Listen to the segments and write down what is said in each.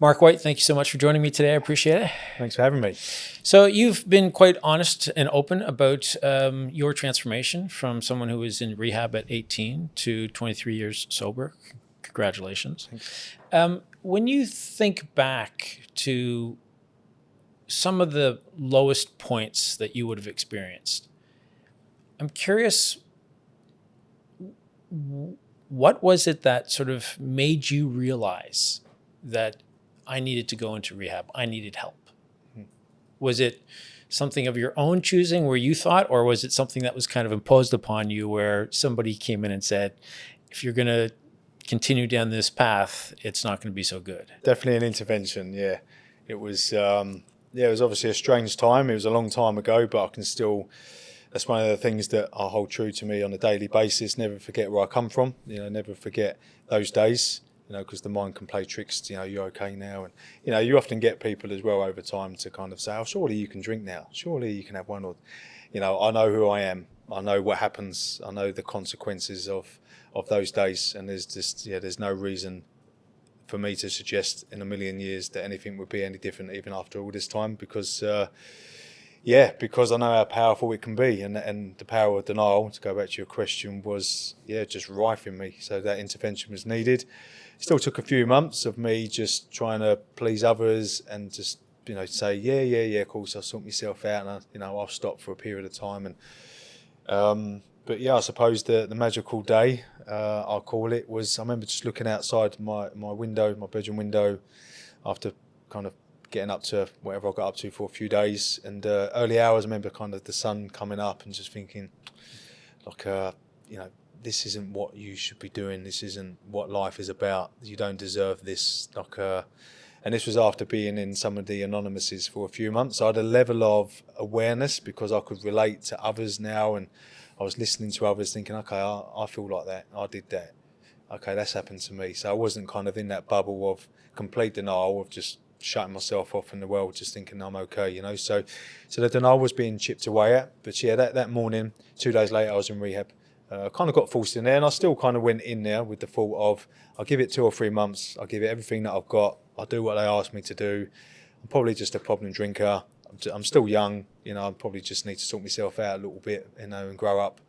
Mark White, thank you so much for joining me today. I appreciate it. Thanks for having me. So you've been quite honest and open about your transformation from someone who was in rehab at 18 to 23 years sober. Congratulations. When you think back to some of the lowest points that you would have experienced, I'm curious, what was it that sort of made you realize that I needed to go into rehab, I needed help? Was it something of your own choosing where you thought, or was it something that was kind of imposed upon you where somebody came in and said, if you're going to continue down this path, it's not going to be so good? Definitely an intervention, yeah. It was obviously a strange time. It was a long time ago, but I can still, that's one of the things that I hold true to me on a daily basis. Never forget where I come from, never forget those days, because the mind can play tricks, you're okay now. And, you often get people as well over time to kind of say, oh, surely you can drink now. Surely you can have one, or, I know who I am. I know what happens. I know the consequences of those days. And there's no reason for me to suggest in a million years that anything would be any different even after all this time, because I know how powerful it can be, and the power of denial, to go back to your question, was just rife in me. So that intervention was needed. It still took a few months of me just trying to please others and just say of course I'll sort myself out, and I'll stop for a period of time. And but I suppose the magical day, I'll call it, was I remember just looking outside my window, my bedroom window, after kind of getting up to whatever I got up to for a few days, and early hours, I remember kind of the sun coming up and just thinking, like, this isn't what you should be doing. This isn't what life is about. You don't deserve this. And this was after being in some of the anonymouses for a few months. So I had a level of awareness because I could relate to others now, and I was listening to others thinking, okay, I feel like that. I did that. Okay, that's happened to me. So I wasn't kind of in that bubble of complete denial of just shutting myself off in the world, just thinking I'm okay, So the denial was being chipped away at. But that morning, 2 days later, I was in rehab. Kind of got forced in there, and I still kind of went in there with the thought of, I'll give it 2 or 3 months. I'll give it everything that I've got. I'll do what they ask me to do. I'm probably just a problem drinker. I'm still young, I probably just need to sort myself out a little bit, and grow up.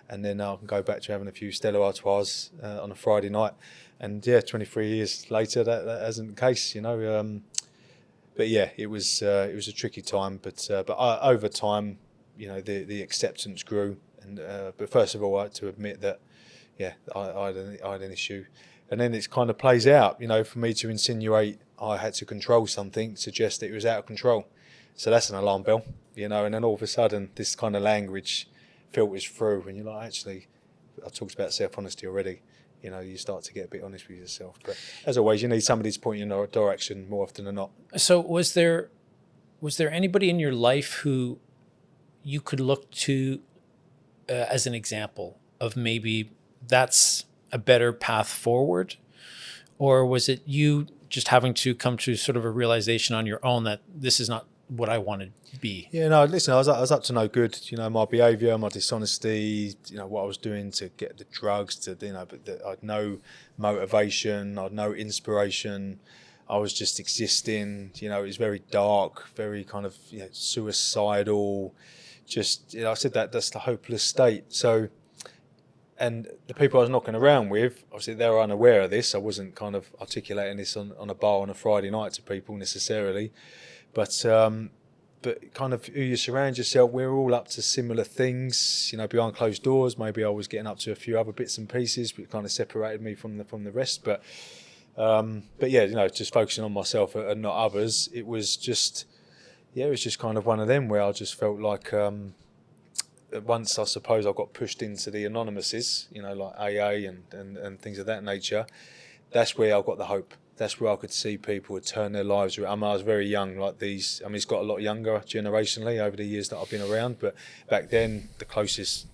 And then I can go back to having a few Stella Artois on a Friday night. And 23 years later, that isn't the case, But it was a tricky time. But over time, the acceptance grew. And but first of all, I had to admit that, I had an issue. And then it kind of plays out, for me to insinuate I had to control something, suggest that it was out of control. So that's an alarm bell, And then all of a sudden, this kind of language filters through, and you're like, actually, I talked about self-honesty already. You start to get a bit honest with yourself. But as always, you need somebody to point you in the direction more often than not. So was there anybody in your life who you could look to as an example of maybe that's a better path forward? Or was it you just having to come to sort of a realization on your own that this is not what I want to be? Yeah, no, listen, I was up to no good. My behaviour, my dishonesty, what I was doing to get the drugs, but I had no motivation, I had no inspiration. I was just existing. It was very dark, very kind of suicidal. Just, I said that's the hopeless state. So, and the people I was knocking around with, obviously they were unaware of this. I wasn't kind of articulating this on a bar on a Friday night to people necessarily. But kind of who you surround yourself, we're all up to similar things, behind closed doors. Maybe I was getting up to a few other bits and pieces, which kind of separated me from the rest. But just focusing on myself and not others. It was just kind of one of them where I just felt like once I suppose I got pushed into the anonymouses, like AA and things of that nature. That's where I got the hope. That's where I could see people would turn their lives around. I was very young, like these. It's got a lot younger generationally over the years that I've been around. But back then, the closest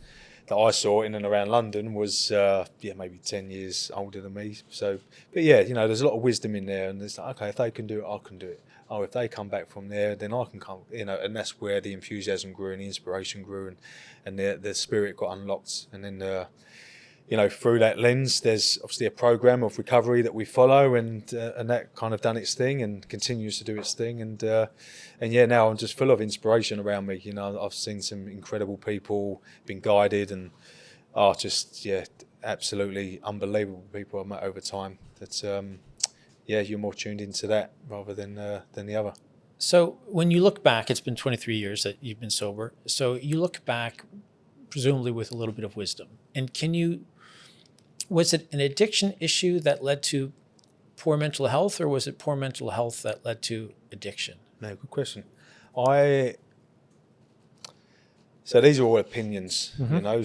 that I saw in and around London was, maybe 10 years older than me. So, but there's a lot of wisdom in there. And it's like, okay, if they can do it, I can do it. Oh, if they come back from there, then I can come, and that's where the enthusiasm grew and the inspiration grew and the spirit got unlocked. And then, through that lens, there's obviously a program of recovery that we follow, and that kind of done its thing and continues to do its thing. And yeah, now I'm just full of inspiration around me. I've seen some incredible people, been guided, and absolutely unbelievable people I've met over time. That's you're more tuned into that rather than the other. So when you look back, it's been 23 years that you've been sober. So you look back, presumably with a little bit of wisdom. And was it an addiction issue that led to poor mental health, or was it poor mental health that led to addiction? No, good question. So these are all opinions,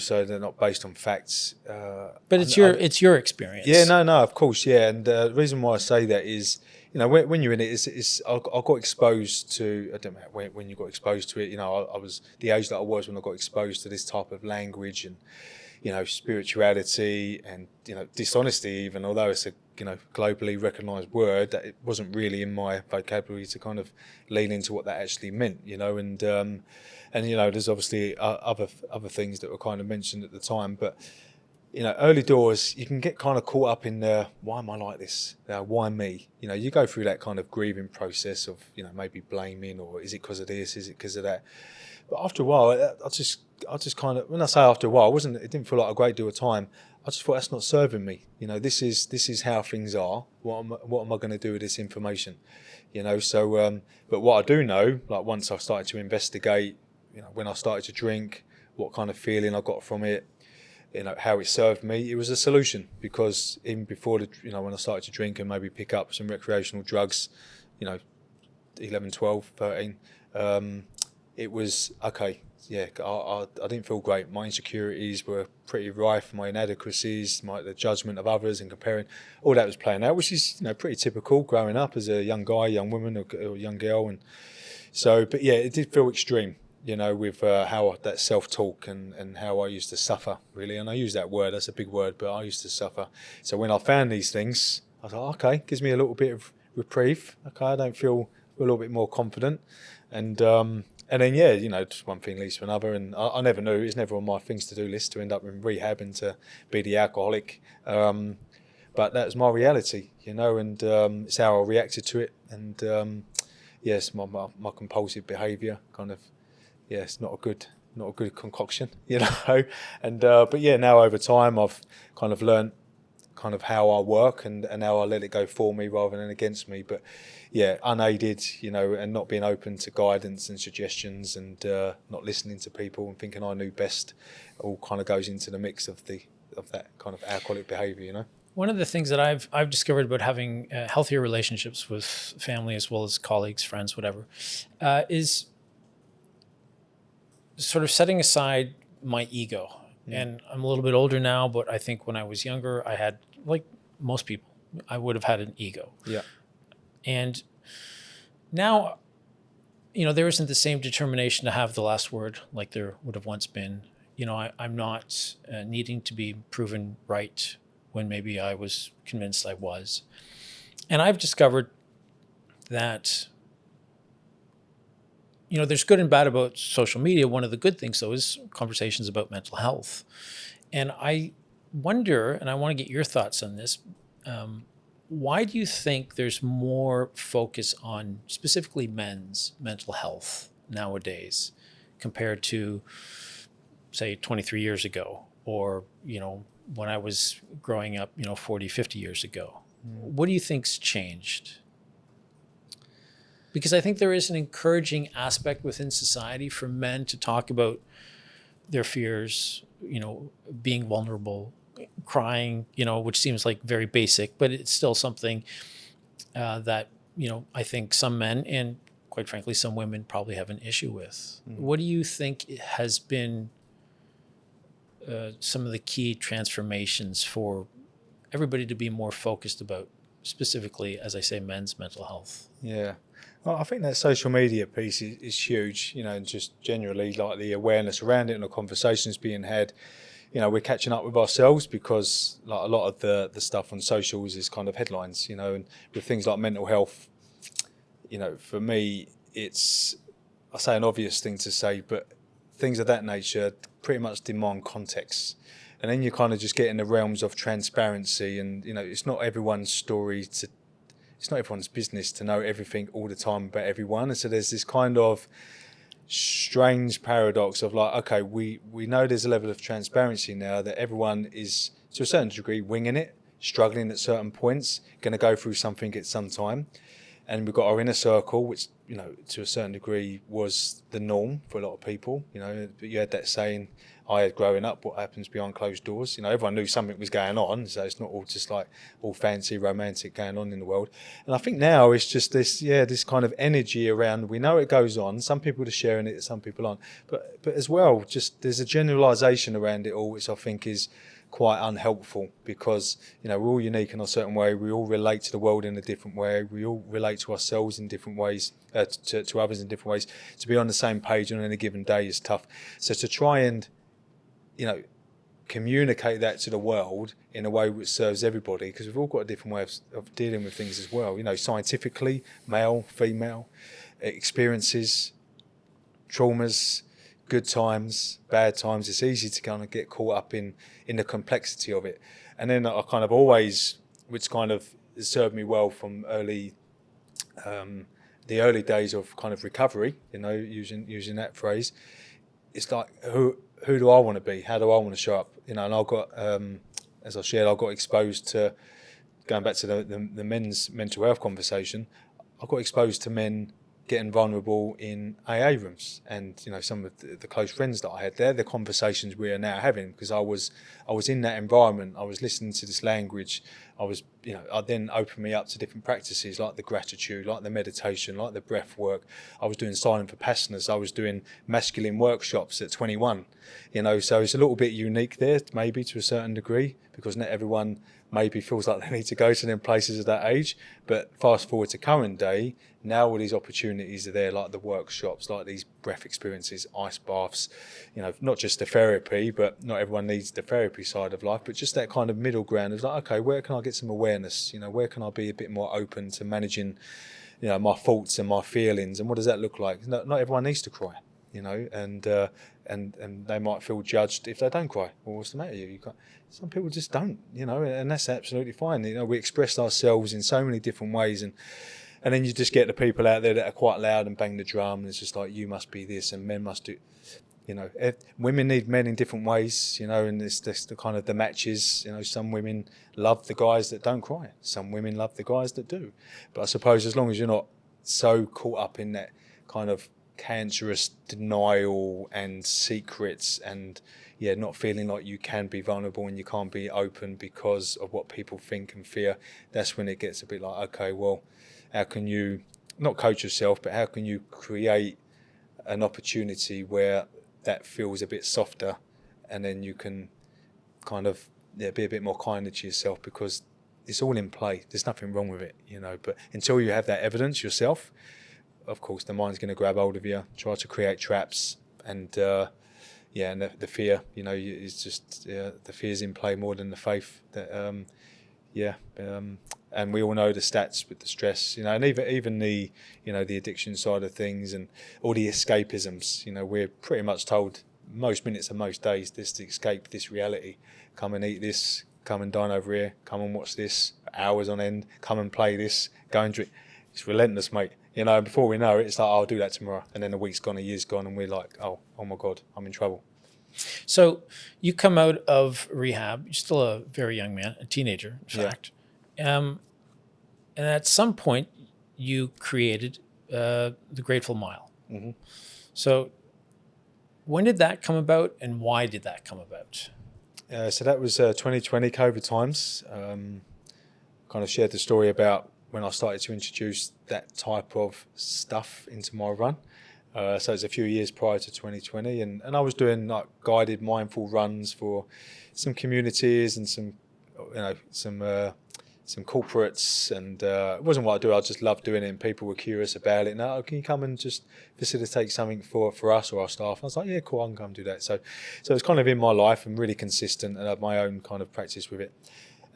so they're not based on facts. But it's your experience. Yeah, no, of course, yeah. And the reason why I say that is, when you're in it, I got exposed to, I don't know when you got exposed to it, I was the age that I was when I got exposed to this type of language and, spirituality and, dishonesty even, although it's a, globally recognised word, that it wasn't really in my vocabulary to kind of lean into what that actually meant, and there's obviously other things that were kind of mentioned at the time, but early doors, you can get kind of caught up in why am I like this? Why me? You go through that kind of grieving process of maybe blaming, or is it because of this? Is it because of that? But after a while, I just kind of, when I say after a while, it didn't feel like a great deal of time. I just thought that's not serving me. This is how things are. What am I going to do with this information? So but what I do know, like once I started to investigate, when I started to drink, what kind of feeling I got from it, how it served me, it was a solution. Because even before when I started to drink and maybe pick up some recreational drugs, 11, 12, 13, it was okay. Yeah, I didn't feel great. My insecurities were pretty rife. My inadequacies, the judgment of others, and comparing, all that was playing out, which is pretty typical growing up as a young guy, young woman, or young girl. And so, but yeah, it did feel extreme. With how that self-talk and how I used to suffer, really. And I use that word, that's a big word, but I used to suffer. So when I found these things, I thought, okay, gives me a little bit of reprieve. Okay, I don't feel a little bit more confident. And then, just one thing leads to another. And I never knew, it was never on my things to do list to end up in rehab and to be the alcoholic. But that was my reality, and it's how I reacted to it. And yes, my compulsive behaviour kind of, it's not a good concoction, And but yeah, now over time I've kind of learned kind of how I work and how I let it go for me rather than against me. But yeah, unaided, and not being open to guidance and suggestions, and not listening to people and thinking I knew best, all kind of goes into the mix of that kind of alcoholic behaviour, One of the things that I've discovered about having healthier relationships with family as well as colleagues, friends, whatever, is sort of setting aside my ego. And I'm a little bit older now, but I think when I was younger, I had, like most people, I would have had an ego. Yeah. And now, there isn't the same determination to have the last word like there would have once been. I'm not needing to be proven right when maybe I was convinced I was. And I've discovered that there's good and bad about social media. One of the good things, though, is conversations about mental health. And I wonder, and I want to get your thoughts on this, why do you think there's more focus on specifically men's mental health nowadays compared to, say, 23 years ago, or, when I was growing up, 40, 50 years ago? What do you think's changed? Because I think there is an encouraging aspect within society for men to talk about their fears, being vulnerable, crying, which seems like very basic, but it's still something that, I think some men and quite frankly, some women probably have an issue with. What do you think has been some of the key transformations for everybody to be more focused about, specifically, as I say, men's mental health? Yeah. Well, I think that social media piece is huge, and just generally like the awareness around it and the conversations being had. We're catching up with ourselves because like a lot of the stuff on socials is kind of headlines, and with things like mental health, for me, it's, I say an obvious thing to say, but things of that nature pretty much demand context. And then you kind of just get in the realms of transparency, and it's not everyone's story to, it's not everyone's business to know everything all the time about everyone. And so there's this kind of strange paradox of like, okay, we know there's a level of transparency now that everyone is to a certain degree winging it, struggling at certain points, going to go through something at some time. And we've got our inner circle, which, to a certain degree was the norm for a lot of people. You had that saying I had growing up, what happens behind closed doors? Everyone knew something was going on, so it's not all just like all fancy, romantic going on in the world. And I think now it's just this kind of energy around, we know it goes on. Some people are sharing it, some people aren't. But as well, just there's a generalisation around it all, which I think is quite unhelpful, because we're all unique in a certain way. We all relate to the world in a different way. We all relate to ourselves in different ways, to others in different ways. To be on the same page on any given day is tough. So to try and communicate that to the world in a way which serves everybody, because we've all got a different way of dealing with things as well. Scientifically, male, female, experiences, traumas, good times, bad times. It's easy to kind of get caught up in the complexity of it. And then I kind of always, which kind of served me well from the early days of kind of recovery, using that phrase, it's like, who do I want to be? How do I want to show up? And I got, as I shared, I got exposed to, going back to the men's mental health conversation, I got exposed to men getting vulnerable in AA rooms, and some of the close friends that I had there, the conversations we are now having, because I was in that environment, I was listening to this language, I then opened me up to different practices like the gratitude, like the meditation, like the breath work. I was doing silent vipassanas, I was doing masculine workshops at 21, so it's a little bit unique there, maybe to a certain degree, because not everyone maybe feels like they need to go to them places at that age. But fast forward to current day, now all these opportunities are there, like the workshops, like these breath experiences, ice baths, not just the therapy, but not everyone needs the therapy side of life, but just that kind of middle ground of like, okay, where can I get some awareness? Where can I be a bit more open to managing, my thoughts and my feelings, and what does that look like? Not everyone needs to cry, and they might feel judged if they don't cry. Well, what's the matter? Some people just don't, and that's absolutely fine. We express ourselves in so many different ways, and then you just get the people out there that are quite loud and bang the drum, and it's just like, you must be this and men must do, women need men in different ways, and it's the kind of the matches, some women love the guys that don't cry, some women love the guys that do. But I suppose as long as you're not so caught up in that kind of cancerous denial and secrets, and not feeling like you can be vulnerable and you can't be open because of what people think and fear, that's when it gets a bit like, okay, well, how can you not coach yourself, but how can you create an opportunity where that feels a bit softer, and then you can kind of be a bit more kinder to yourself, because it's all in play, there's nothing wrong with it, but until you have that evidence yourself, of course the mind's going to grab hold of you, try to create traps, and and the fear, is just the fear's in play more than the faith. That and we all know the stats with the stress, and even the the addiction side of things and all the escapisms. We're pretty much told most minutes and most days this to escape this reality. Come and eat this. Come and dine over here. Come and watch this hours on end. Come and play this. Go and drink. It's relentless, mate. Before we know it, it's like, I'll do that tomorrow. And then a week's gone, a year's gone, and we're like, oh my God, I'm in trouble. So you come out of rehab, you're still a very young man, a teenager, in fact. And at some point, you created the Grateful Mile. Mm-hmm. So when did that come about, and why did that come about? So that was 2020 COVID times. Kind of shared the story about when I started to introduce that type of stuff into my run. So it's a few years prior to 2020, and I was doing like guided mindful runs for some communities and some corporates, and it wasn't what I do. I just loved doing it, and people were curious about it. Now, can you come and just facilitate something for us or our staff? And I was like, yeah, cool, I can come do that. So it's kind of in my life and really consistent, and I have my own kind of practice with it.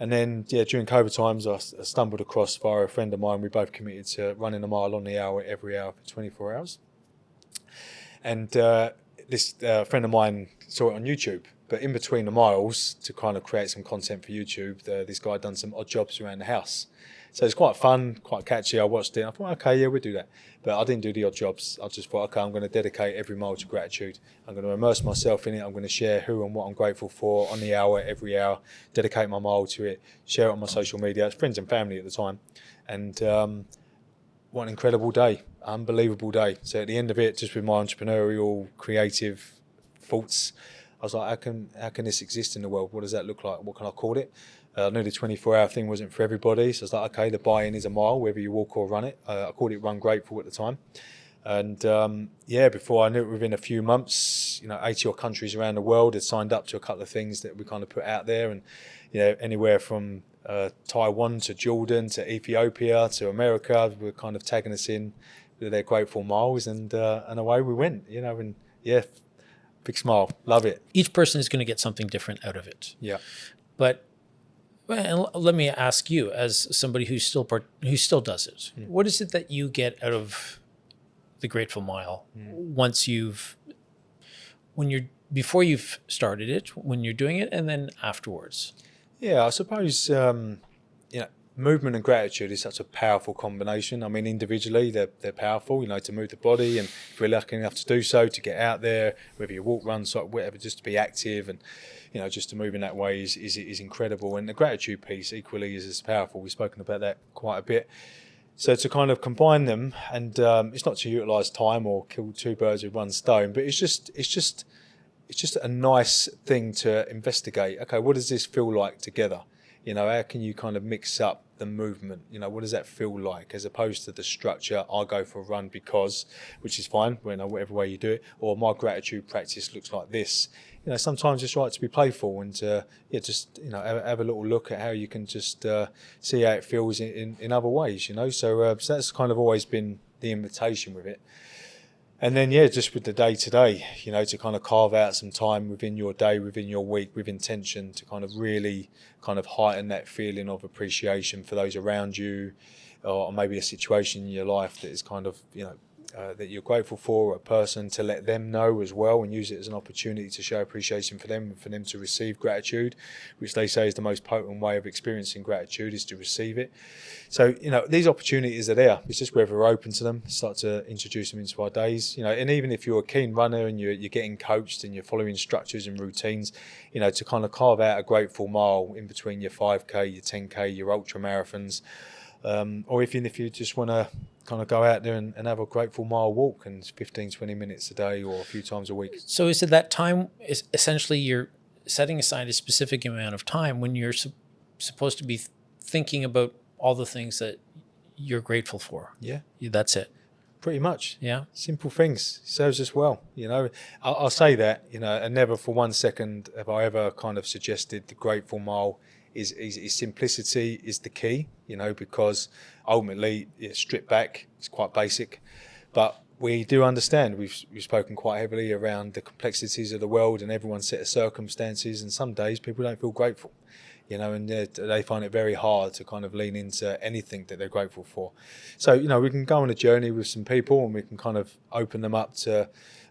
And then, during COVID times, I stumbled across via a friend of mine. We both committed to running a mile on the hour every hour for 24 hours. And this friend of mine saw it on YouTube, But in between the miles, to kind of create some content for YouTube, this guy had done some odd jobs around the house. So it's quite fun, quite catchy. I watched it and I thought, okay, yeah, we'll do that. But I didn't do the odd jobs. I just thought, okay, I'm going to dedicate every mile to gratitude. I'm going to immerse myself in it. I'm going to share who and what I'm grateful for on the hour, every hour, dedicate my mile to it, share it on my social media. It's friends and family at the time. And what an incredible day, unbelievable day. So at the end of it, just with my entrepreneurial, creative thoughts, I was like, how can this exist in the world? What does that look like? What can I call it? I knew the 24-hour thing wasn't for everybody, so I was like, okay, the buy-in is a mile, whether you walk or run it. I called it Run Grateful at the time. And before I knew it, within a few months, 80 odd countries around the world had signed up to a couple of things that we kind of put out there. And, anywhere from Taiwan to Jordan to Ethiopia to America were kind of tagging us in with their grateful miles, and away we went, big smile, love it. Each person is going to get something different out of it. Yeah. But and let me ask you, as somebody who still does it, what is it that you get out of the Grateful Mile before you've started it, when you're doing it, and then afterwards? Yeah, I suppose movement and gratitude is such a powerful combination. I mean, individually they're powerful, to move the body, and if we're lucky enough to do so, to get out there, whether you walk, run, cycle, whatever, just to be active and just to move in that way is incredible. And the gratitude piece equally is as powerful. We've spoken about that quite a bit. So to kind of combine them, and it's not to utilise time or kill two birds with one stone, but it's just a nice thing to investigate. Okay, what does this feel like together? How can you kind of mix up the movement? What does that feel like, as opposed to the structure? I'll go for a run because, which is fine, whatever way you do it, or my gratitude practice looks like this. Sometimes it's right to be playful and to have a little look at how you can just see how it feels in other ways. So that's kind of always been the invitation with it. And then, just with the day-to-day, to kind of carve out some time within your day, within your week, with intention to kind of really kind of heighten that feeling of appreciation for those around you, or maybe a situation in your life that is kind of, that you're grateful for, a person, to let them know as well, and use it as an opportunity to show appreciation for them and for them to receive gratitude, which they say is the most potent way of experiencing gratitude, is to receive it. So, these opportunities are there. It's just whether we're open to them, start to introduce them into our days, and even if you're a keen runner and you're getting coached and you're following structures and routines, to kind of carve out a grateful mile in between your 5K, your 10K, your ultra marathons, or even if you just want to kind of go out there and have a grateful mile walk, and 15-20 minutes a day or a few times a week. So is it that time, is essentially you're setting aside a specific amount of time when you're supposed to be thinking about all the things that you're grateful for? Yeah. That's it. Pretty much. Yeah. Simple things. Serves us well. I'll say that, and never for 1 second have I ever kind of suggested the grateful mile is simplicity is the key, because ultimately it's stripped back, it's quite basic, but we do understand, we've spoken quite heavily around the complexities of the world and everyone's set of circumstances, and some days people don't feel grateful, and they find it very hard to kind of lean into anything that they're grateful for. So, we can go on a journey with some people and we can kind of open them up to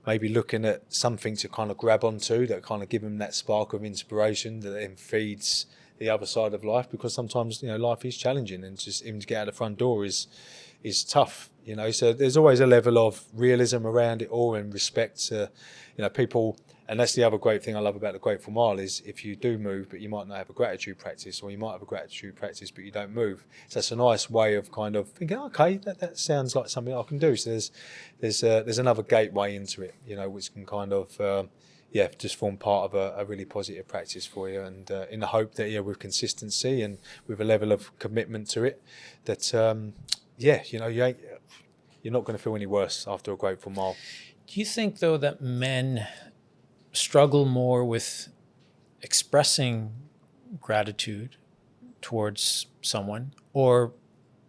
maybe looking at something to kind of grab onto that kind of give them that spark of inspiration that then feeds the other side of life, because sometimes life is challenging, and just even to get out the front door is tough, so there's always a level of realism around it all, and respect to people. And that's the other great thing I love about the Grateful Mile, is if you do move but you might not have a gratitude practice, or you might have a gratitude practice but you don't move, so that's a nice way of kind of thinking, okay, that sounds like something I can do. So there's another gateway into it, which can kind of just form part of a really positive practice for you, and in the hope that with consistency and with a level of commitment to it, that you're not going to feel any worse after a Grateful Mile. Do you think, though, that men struggle more with expressing gratitude towards someone or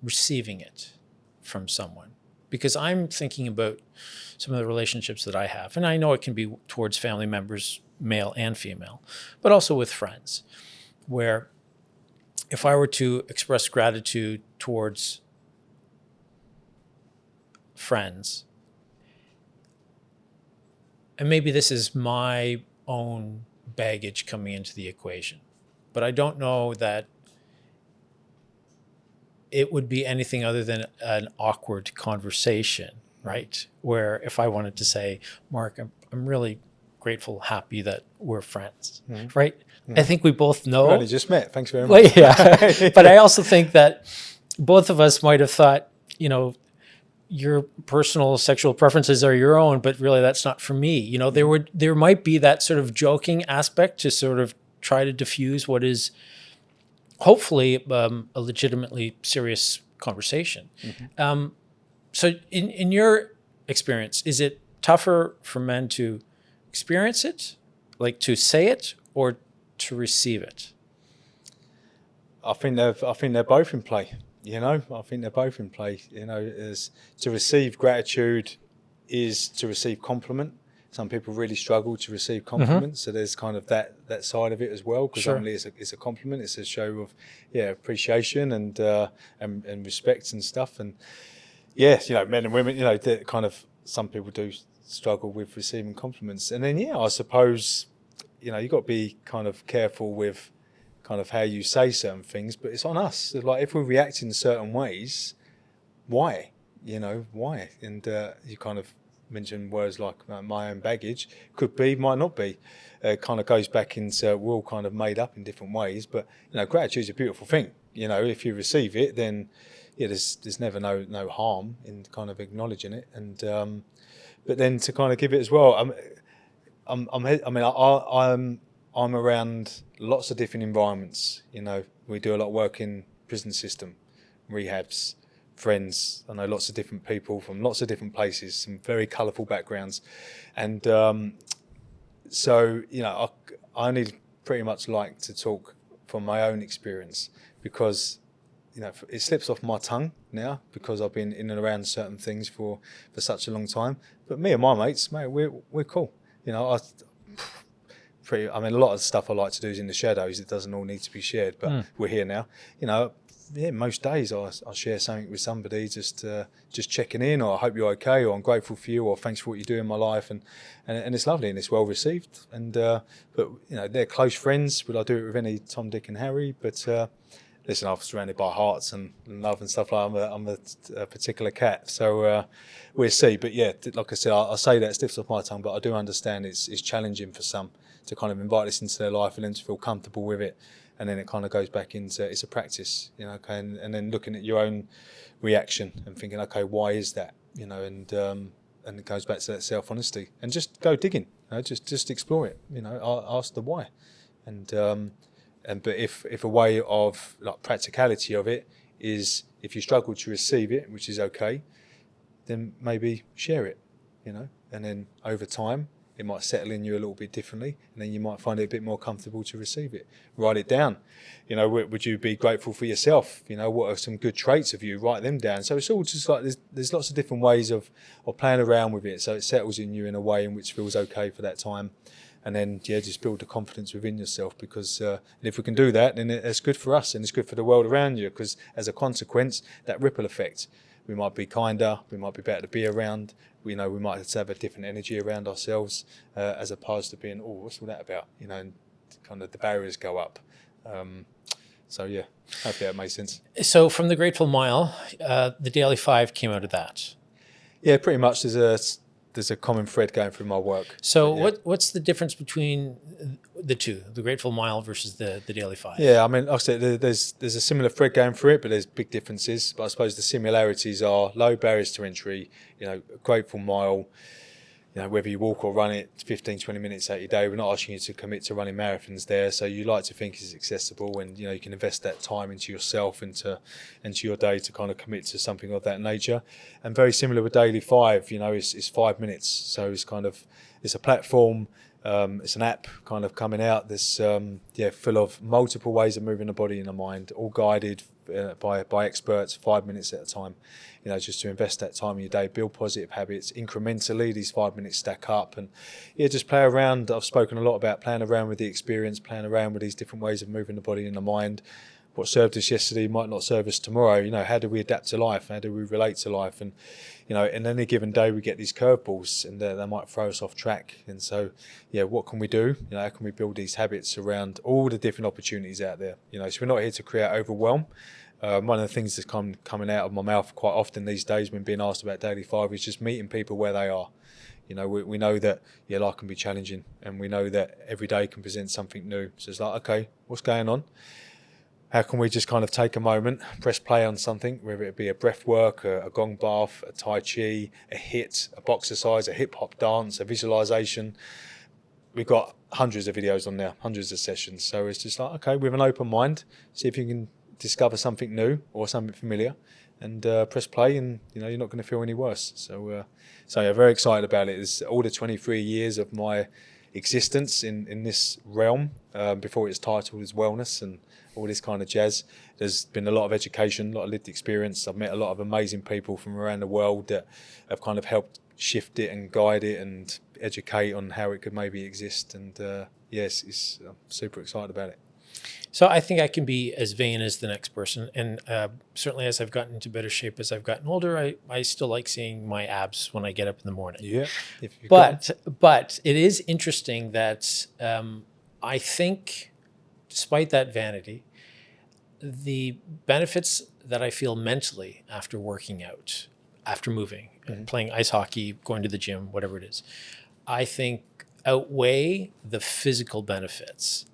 receiving it from someone? Because I'm thinking about some of the relationships that I have, and I know it can be towards family members, male and female, but also with friends, where if I were to express gratitude towards friends, and maybe this is my own baggage coming into the equation. But I don't know that it would be anything other than an awkward conversation, right? Where if I wanted to say, Mark, I'm really grateful, happy that we're friends, right? I think we both know. We only just met. Thanks very much. Well, yeah. But I also think that both of us might have thought, you know, your personal sexual preferences are your own, but really that's not for me. You know, there might be that sort of joking aspect to sort of try to diffuse what is hopefully a legitimately serious conversation. So in your experience, is it tougher for men to experience it, like to say it, or to receive it? I think they're both in play. You know, I think they're both in play. You know, is to receive gratitude is to receive compliment. Some people really struggle to receive compliments, so there's kind of that side of it as well. Because Sure. only it's a compliment, it's a show of appreciation and respect and stuff. And yes, you know, men and women, you know, kind of some people do struggle with receiving compliments. And then I suppose, you know, you've got to be kind of careful with kind of how you say certain things, but it's on us. Like if we react in certain ways, why? You know, why? And you kind of mentioned words like my own baggage. Could be, might not be. Kind of goes back into we're all kind of made up in different ways, but you know, gratitude is a beautiful thing. You know, if you receive it, then there's never no harm in kind of acknowledging it, and but then to kind of give it as well. I'm around lots of different environments. You know, we do a lot of work in prison system, rehabs, friends. I know lots of different people from lots of different places, some very colourful backgrounds, and so you know, I only pretty much like to talk from my own experience because you know it slips off my tongue now because I've been in and around certain things for such a long time. But me and my mates, mate, we're cool. You know, a lot of stuff I like to do is in the shadows. It doesn't all need to be shared, but we're here now. You know, most days I share something with somebody, just checking in, or I hope you're okay, or I'm grateful for you, or thanks for what you do in my life, and it's lovely and it's well received. And but you know, they're close friends. Would I do it with any Tom, Dick, and Harry? But listen, I'm surrounded by hearts and love and stuff like that. I'm a particular cat, so we'll see. But yeah, like I said, I say that it slips off my tongue, but I do understand it's challenging for some to kind of invite this into their life and then to feel comfortable with it. And then it kind of goes back into, it's a practice, you know, okay, and then looking at your own reaction and thinking, okay, why is that, you know, and it goes back to that self-honesty and just go digging, you know, just explore it, you know, ask the why. And but if a way of like practicality of it is if you struggle to receive it, which is okay, then maybe share it, you know, and then over time it might settle in you a little bit differently, and then you might find it a bit more comfortable to receive it. Write it down. You know, would you be grateful for yourself? You know, what are some good traits of you? Write them down. So it's all just like there's lots of different ways of playing around with it, so it settles in you in a way in which feels okay for that time. And then, just build the confidence within yourself because and if we can do that, then it's good for us and it's good for the world around you because as a consequence, that ripple effect, we might be kinder, we might be better to be around, we might have a different energy around ourselves as opposed to being, what's all that about? You know, and kind of the barriers go up. So, yeah, hopefully that makes sense. So from the Grateful Mile, the Daily Five came out of that. Yeah, pretty much there's a common thread going through my work. So what's the difference between the two, the Grateful Mile versus the Daily Five? Yeah, I mean, like I said, there's a similar thread going through it, but there's big differences. But I suppose the similarities are low barriers to entry, you know, Grateful Mile, you know, whether you walk or run it 15, 20 minutes out your day, we're not asking you to commit to running marathons there. So you like to think it's accessible and, you know, you can invest that time into yourself, into your day to kind of commit to something of that nature. And very similar with Daily Five, you know, it's 5 minutes. So it's a platform, it's an app kind of coming out that's, full of multiple ways of moving the body and the mind, all guided by experts, 5 minutes at a time. You know, just to invest that time in your day, build positive habits incrementally. These 5 minutes stack up, and just play around. I've spoken a lot about playing around with the experience, playing around with these different ways of moving the body and the mind. what served us yesterday might not serve us tomorrow. You know, how do we adapt to life? How do we relate to life? And, you know, in any given day we get these curveballs, and they might throw us off track. And so, yeah, what can we do? You know, how can we build these habits around all the different opportunities out there? You know, so we're not here to create overwhelm. One of the things that's coming out of my mouth quite often these days when being asked about Daily 5 is just meeting people where they are. You know, we know that, yeah, life can be challenging, and we know that every day can present something new. So it's like, okay, what's going on? How can we just kind of take a moment, press play on something, whether it be a breath work, a gong bath, a tai chi, a hit, a boxercise, a hip hop dance, a visualization. We've got hundreds of videos on there, hundreds of sessions. So it's just like, okay, with an open mind, see if you can discover something new or something familiar, and press play, and you know, you're not going to feel any worse. So yeah, very excited about it. It's all the 23 years of my existence in this realm, before it's titled as wellness and all this kind of jazz. There's been a lot of education, a lot of lived experience. I've met a lot of amazing people from around the world that have kind of helped shift it and guide it and educate on how it could maybe exist. And yes, I'm super excited about it. So I think I can be as vain as the next person. And certainly as I've gotten into better shape, as I've gotten older, I still like seeing my abs when I get up in the morning. Yeah. But it is interesting that I think, despite that vanity, the benefits that I feel mentally after working out, after moving, and playing ice hockey, going to the gym, whatever it is, I think outweigh the physical benefits.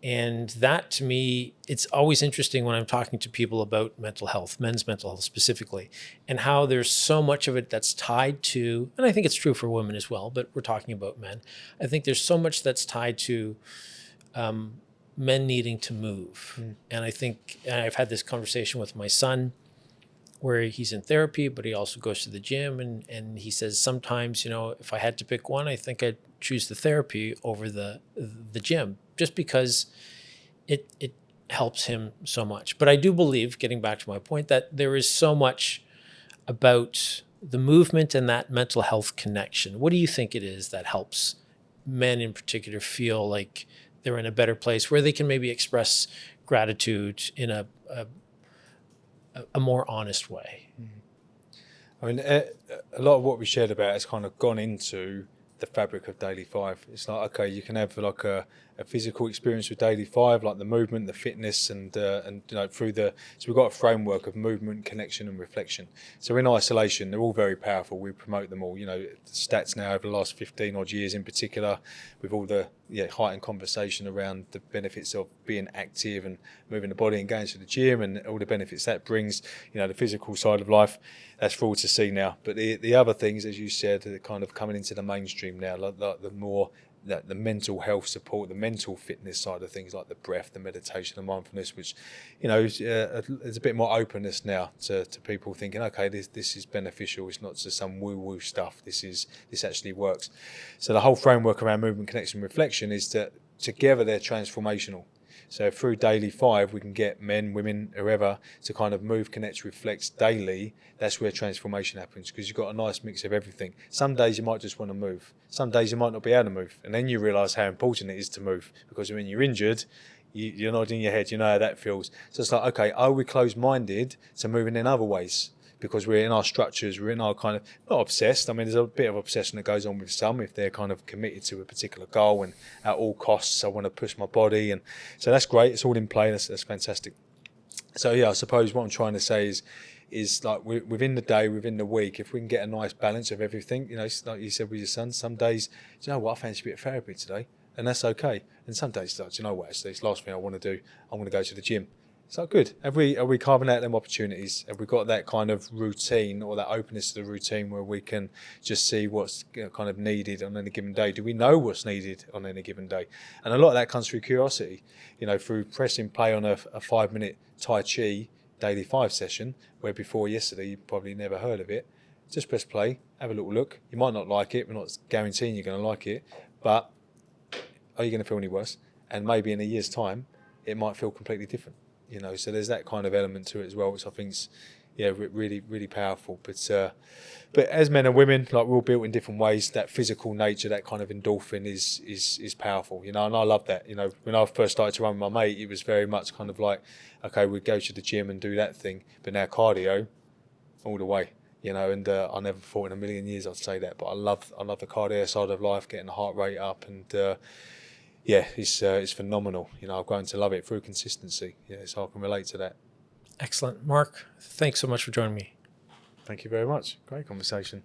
And that, to me, it's always interesting when I'm talking to people about mental health, men's mental health specifically, and how there's so much of it that's tied to, and I think it's true for women as well, but we're talking about men. I think there's so much that's tied to men needing to move. And I think, and I've had this conversation with my son where he's in therapy, but he also goes to the gym. And he says, sometimes, you know, if I had to pick one, I think I'd choose the therapy over the gym, just because it helps him so much. But I do believe, getting back to my point, that there is so much about the movement and that mental health connection. What do you think it is that helps men in particular feel like they're in a better place, where they can maybe express gratitude in a more honest way? I mean, a lot of what we shared about has kind of gone into the fabric of Daily 5. It's like, okay, you can have like a physical experience with Daily 5, like the movement, the fitness, and you know, so we've got a framework of movement, connection, and reflection. So in isolation, they're all very powerful. We promote them all. You know, the stats now over the last 15 odd years in particular, with all the heightened conversation around the benefits of being active and moving the body and going to the gym, and all the benefits that brings, you know, the physical side of life. That's for all to see now. But the other things, as you said, are kind of coming into the mainstream now, like the more the mental health support, the mental fitness side of things, like the breath, the meditation, the mindfulness, which, you know, there's a bit more openness now to people thinking, okay, this is beneficial. It's not just some woo-woo stuff. This actually works. So the whole framework around movement, connection, reflection is that together they're transformational. So through Daily 5, we can get men, women, whoever, to kind of move, connect, reflect daily. That's where transformation happens, because you've got a nice mix of everything. Some days you might just want to move. Some days you might not be able to move. And then you realise how important it is to move, because when you're injured, you're nodding your head, you know how that feels. So it's like, okay, are we closed-minded to moving in other ways? Because we're in our structures, we're in our kind of, not obsessed. I mean, there's a bit of obsession that goes on with some if they're kind of committed to a particular goal, and at all costs I want to push my body. And so that's great. It's all in play. That's fantastic. So yeah, I suppose what I'm trying to say is like within the day, within the week, if we can get a nice balance of everything, you know, like you said with your son, some days, do you know what, I fancy a bit of therapy today, and that's okay. And some days, like, do you know what, actually, it's the last thing I want to do. I want to go to the gym. It's like, good. Are we carving out them opportunities? Have we got that kind of routine, or that openness to the routine, where we can just see what's, you know, kind of needed on any given day? Do we know what's needed on any given day? And a lot of that comes through curiosity, you know, through pressing play on a 5-minute Tai Chi Daily 5 session, where before yesterday you probably never heard of it. Just press play, have a little look. You might not like it. We're not guaranteeing you're going to like it, but are you going to feel any worse? And maybe in a year's time, it might feel completely different. You know, so there's that kind of element to it as well, which I think yeah, really, really powerful. But as men and women, like, we're all built in different ways. That physical nature, that kind of endorphin is powerful, you know. And I love that. You know, when I first started to run with my mate, it was very much kind of like, okay, we'd go to the gym and do that thing. But now cardio, all the way, you know. And I never thought in a million years I'd say that, but I love the cardio side of life, getting the heart rate up, and yeah, it's phenomenal. You know, I've grown to love it through consistency. Yeah, so I can relate to that. Excellent. Mark, thanks so much for joining me. Thank you very much. Great conversation.